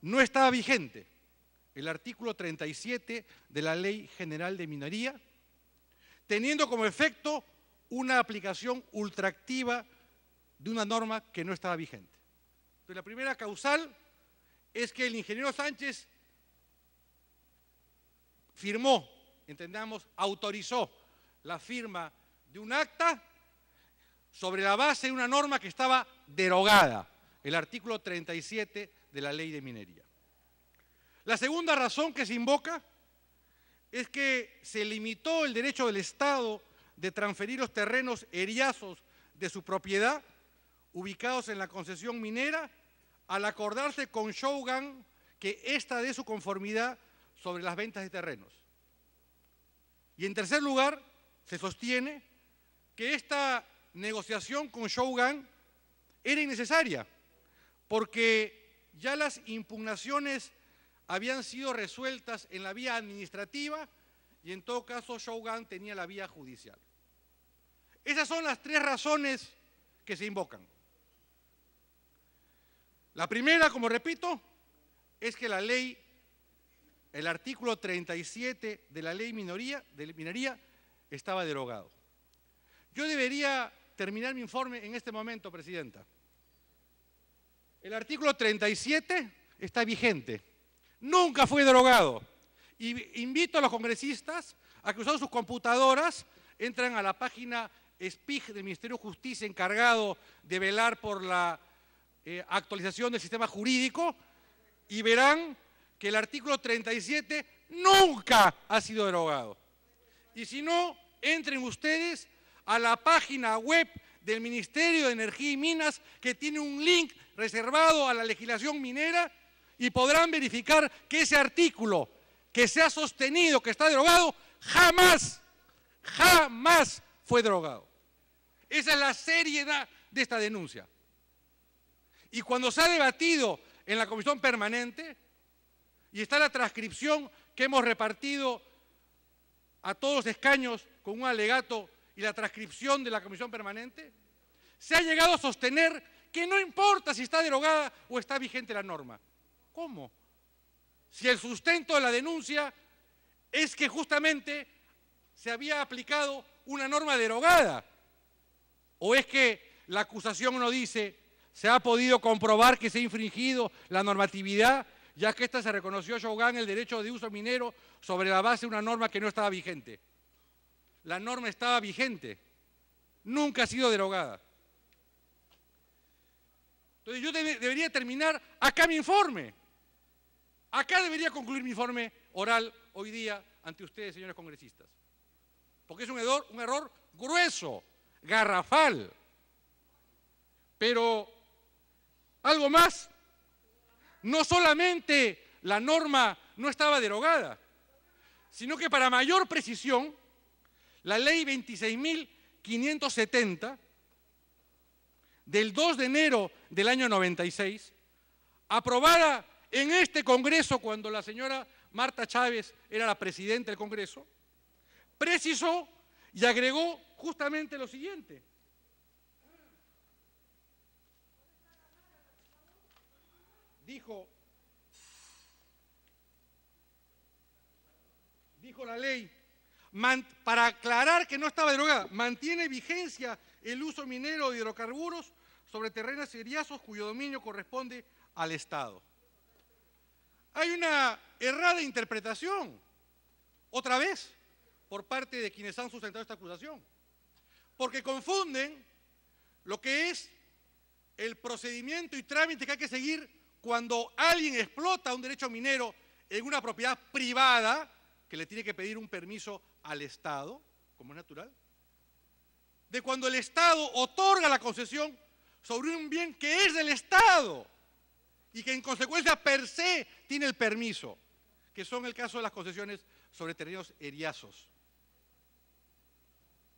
no estaba vigente, el artículo 37 de la Ley General de Minería, teniendo como efecto una aplicación ultraactiva de una norma que no estaba vigente. Entonces, la primera causal es que el ingeniero Sánchez firmó, entendamos, autorizó la firma de un acta sobre la base de una norma que estaba derogada, el artículo 37 de la Ley de Minería. La segunda razón que se invoca es que se limitó el derecho del Estado de transferir los terrenos eriazos de su propiedad, ubicados en la concesión minera, al acordarse con Shougang que ésta dé su conformidad sobre las ventas de terrenos. Y en tercer lugar, se sostiene que esta negociación con Shougang era innecesaria, porque ya las impugnaciones habían sido resueltas en la vía administrativa y en todo caso Shougang tenía la vía judicial. Esas son las 3 razones que se invocan. La primera, como repito, es que la ley, el artículo 37 de la Ley de Minería estaba derogado. Yo debería terminar mi informe en este momento, Presidenta. El artículo 37 está vigente, nunca fue derogado. Y invito a los congresistas a que usando sus computadoras entren a la página SPIG del Ministerio de Justicia encargado de velar por la actualización del sistema jurídico y verán que el artículo 37 nunca ha sido derogado. Y si no, entren ustedes a la página web del Ministerio de Energía y Minas, que tiene un link reservado a la legislación minera, y podrán verificar que ese artículo que se ha sostenido que está derogado, jamás fue derogado. Esa es la seriedad de esta denuncia. Y cuando se ha debatido en la comisión permanente, y está la transcripción que hemos repartido a todos los escaños con un alegato y la transcripción de la comisión permanente, se ha llegado a sostener que no importa si está derogada o está vigente la norma. ¿Cómo? Si el sustento de la denuncia es que justamente se había aplicado una norma derogada, o es que la acusación no dice se ha podido comprobar que se ha infringido la normatividad, ya que ésta se reconoció a Shougang el derecho de uso minero sobre la base de una norma que no estaba vigente. La norma estaba vigente, nunca ha sido derogada. Entonces yo debería terminar acá mi informe. Acá debería concluir mi informe oral hoy día ante ustedes, señores congresistas. Porque es un error grueso, garrafal. Pero algo más, no solamente la norma no estaba derogada, sino que para mayor precisión, la ley 26.570 del 2 de enero del año 96, aprobada en este Congreso cuando la señora Marta Chávez era la presidenta del Congreso, precisó y agregó justamente lo siguiente. Dijo la ley, para aclarar que no estaba derogada, mantiene vigencia el uso minero de hidrocarburos sobre terrenos eriazos cuyo dominio corresponde al Estado. Hay una errada interpretación, otra vez, por parte de quienes han sustentado esta acusación, porque confunden lo que es el procedimiento y trámite que hay que seguir cuando alguien explota un derecho minero en una propiedad privada, que le tiene que pedir un permiso al Estado, como es natural, de cuando el Estado otorga la concesión sobre un bien que es del Estado y que en consecuencia per se tiene el permiso, que son el caso de las concesiones sobre terrenos eriazos.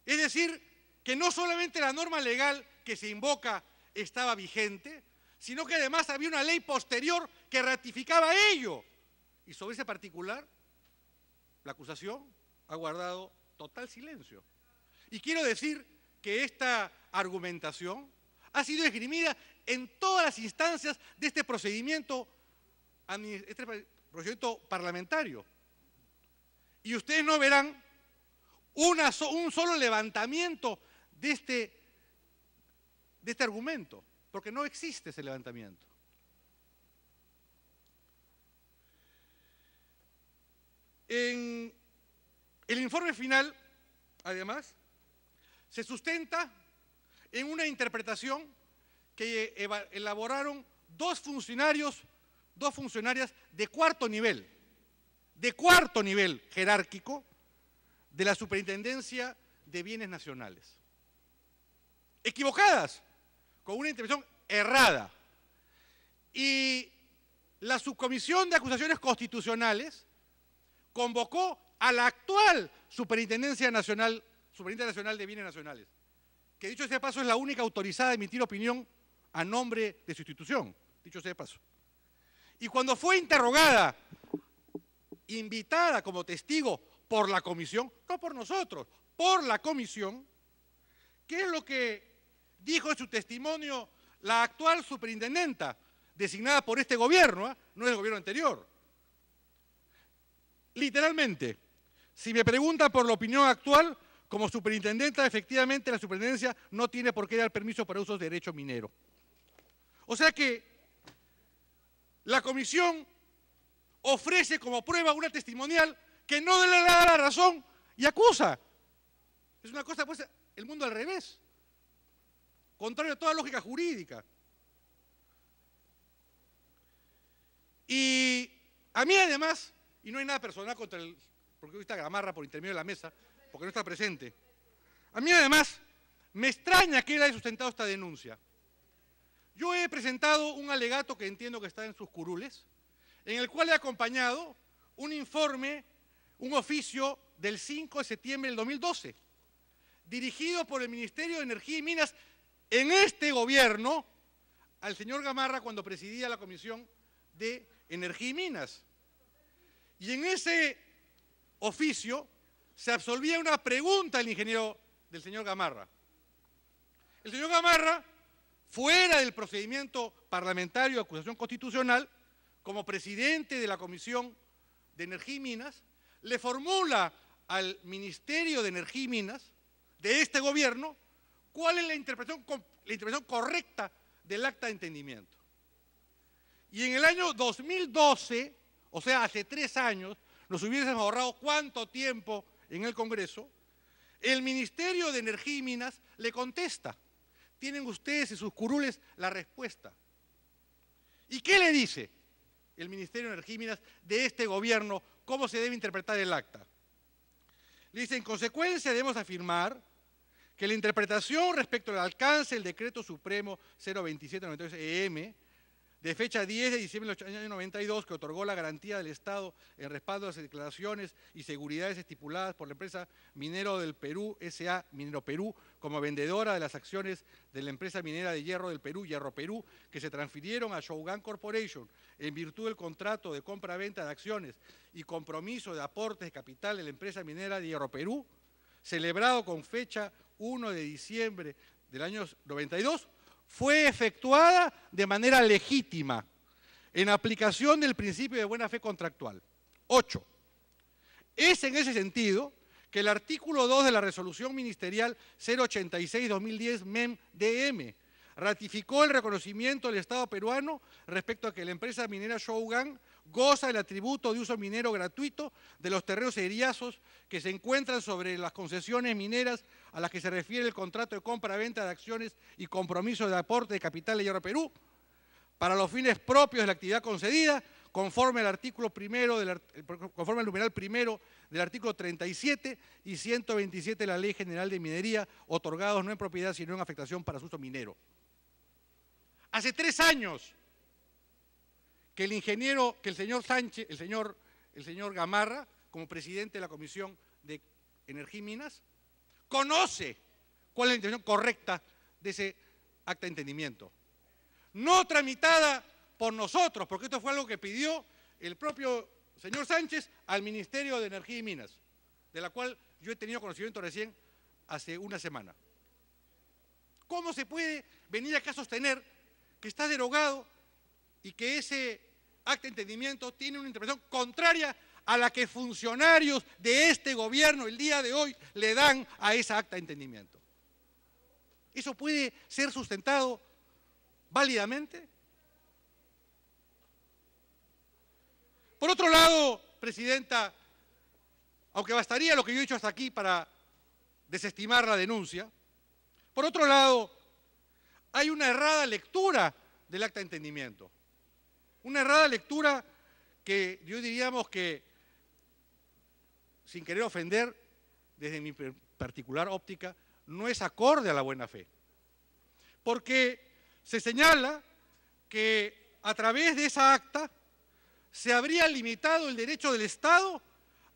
Es decir, que no solamente la norma legal que se invoca estaba vigente, sino que además había una ley posterior que ratificaba ello. Y sobre ese particular, la acusación ha guardado total silencio. Y quiero decir que esta argumentación ha sido esgrimida en todas las instancias de este procedimiento parlamentario. Y ustedes no verán un solo levantamiento de este argumento, porque no existe ese levantamiento. En el informe final, además, se sustenta en una interpretación que elaboraron dos funcionarias de cuarto nivel jerárquico de la Superintendencia de Bienes Nacionales. Equivocadas, con una interpretación errada. Y la Subcomisión de Acusaciones Constitucionales convocó a la actual Superintendencia Nacional de Bienes Nacionales, que dicho sea de paso es la única autorizada a emitir opinión a nombre de su institución, dicho sea de paso. Y cuando fue interrogada, invitada como testigo por la comisión, no por nosotros, por la comisión, ¿qué es lo que dijo en su testimonio la actual superintendenta, designada por este gobierno, no es el gobierno anterior? Literalmente, si me preguntan por la opinión actual, como superintendenta, efectivamente la superintendencia no tiene por qué dar permiso para usos de derecho minero. O sea que la comisión ofrece como prueba una testimonial que no le da la razón y acusa. Es una cosa, pues, el mundo al revés, contrario a toda lógica jurídica. Y a mí además, y no hay nada personal contra el, porque hoy está Gamarra por intermedio de la mesa, porque no está presente, a mí además me extraña que él haya sustentado esta denuncia. Yo he presentado un alegato que entiendo que está en sus curules, en el cual he acompañado un informe, un oficio del 5 de septiembre del 2012, dirigido por el Ministerio de Energía y Minas en este gobierno, al señor Gamarra cuando presidía la Comisión de Energía y Minas. Y en ese oficio se absolvía una pregunta del señor Gamarra. El señor Gamarra, fuera del procedimiento parlamentario de acusación constitucional, como presidente de la Comisión de Energía y Minas, le formula al Ministerio de Energía y Minas de este gobierno cuál es la interpretación correcta del acta de entendimiento. Y en el año 2012, o sea, hace 3 años, nos hubiésemos ahorrado cuánto tiempo en el Congreso, el Ministerio de Energía y Minas le contesta. Tienen ustedes en sus curules la respuesta. ¿Y qué le dice el Ministerio de Energía y Minas de este gobierno? ¿Cómo se debe interpretar el acta? Le dice, en consecuencia debemos afirmar que la interpretación respecto al alcance del Decreto Supremo 02793-EM, de fecha 10 de diciembre del año 92, que otorgó la garantía del Estado en respaldo a las declaraciones y seguridades estipuladas por la empresa Minero del Perú, S.A. Minero Perú, como vendedora de las acciones de la empresa minera de hierro del Perú, Hierro Perú, que se transfirieron a Shogun Corporation en virtud del contrato de compra-venta de acciones y compromiso de aportes de capital de la empresa minera de Hierro Perú, celebrado con fecha 1 de diciembre del año 92, fue efectuada de manera legítima, en aplicación del principio de buena fe contractual. 8. Es en ese sentido que el artículo 2 de la Resolución Ministerial 086-2010 MEM-DM ratificó el reconocimiento del Estado peruano respecto a que la empresa minera Shogun goza del atributo de uso minero gratuito de los terrenos eriazos que se encuentran sobre las concesiones mineras a las que se refiere el contrato de compra-venta de acciones y compromiso de aporte de capital de Hierro Perú, para los fines propios de la actividad concedida, conforme al artículo primero, conforme al numeral primero del artículo 37 y 127 de la Ley General de Minería, otorgados no en propiedad, sino en afectación para su uso minero. Hace 3 años que el señor Sánchez, el señor Gamarra, como presidente de la Comisión de Energía y Minas, conoce cuál es la intención correcta de ese acta de entendimiento. No tramitada por nosotros, porque esto fue algo que pidió el propio señor Sánchez al Ministerio de Energía y Minas, de la cual yo he tenido conocimiento recién hace una semana. ¿Cómo se puede venir acá a sostener que está derogado y que ese acta de entendimiento tiene una interpretación contraria a la que funcionarios de este gobierno el día de hoy le dan a esa acta de entendimiento? ¿Eso puede ser sustentado válidamente? Por otro lado, Presidenta, aunque bastaría lo que yo he dicho hasta aquí para desestimar la denuncia, por otro lado, hay una errada lectura del acta de entendimiento. Una errada lectura que yo diríamos que, sin querer ofender, desde mi particular óptica, no es acorde a la buena fe. Porque se señala que a través de esa acta se habría limitado el derecho del Estado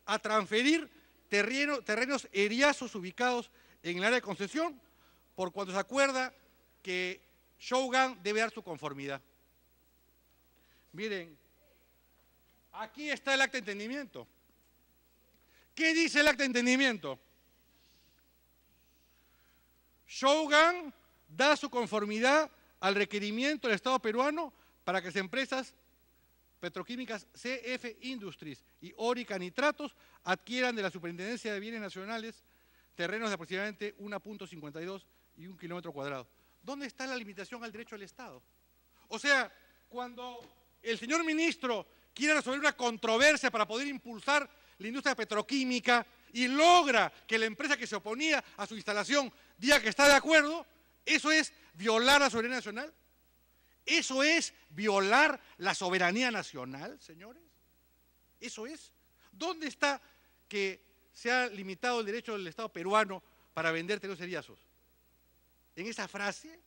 a transferir terrenos eriazos ubicados en el área de concesión, por cuanto se acuerda que Shougang debe dar su conformidad. Miren, aquí está el acta de entendimiento. ¿Qué dice el acta de entendimiento? Shougang da su conformidad al requerimiento del Estado peruano para que las empresas petroquímicas CF Industries y Orica Nitratos adquieran de la Superintendencia de Bienes Nacionales terrenos de aproximadamente 1.52 y 1 kilómetro cuadrado. ¿Dónde está la limitación al derecho del Estado? O sea, cuando el señor ministro quiere resolver una controversia para poder impulsar la industria petroquímica y logra que la empresa que se oponía a su instalación diga que está de acuerdo, ¿eso es violar la soberanía nacional? ¿Eso es violar la soberanía nacional, señores? ¿Eso es? ¿Dónde está que se ha limitado el derecho del Estado peruano para vender terrenos eriazos? ¿En esa frase?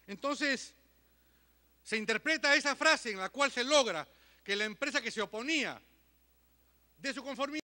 Entonces, se interpreta esa frase en la cual se logra que la empresa que se oponía de su conformidad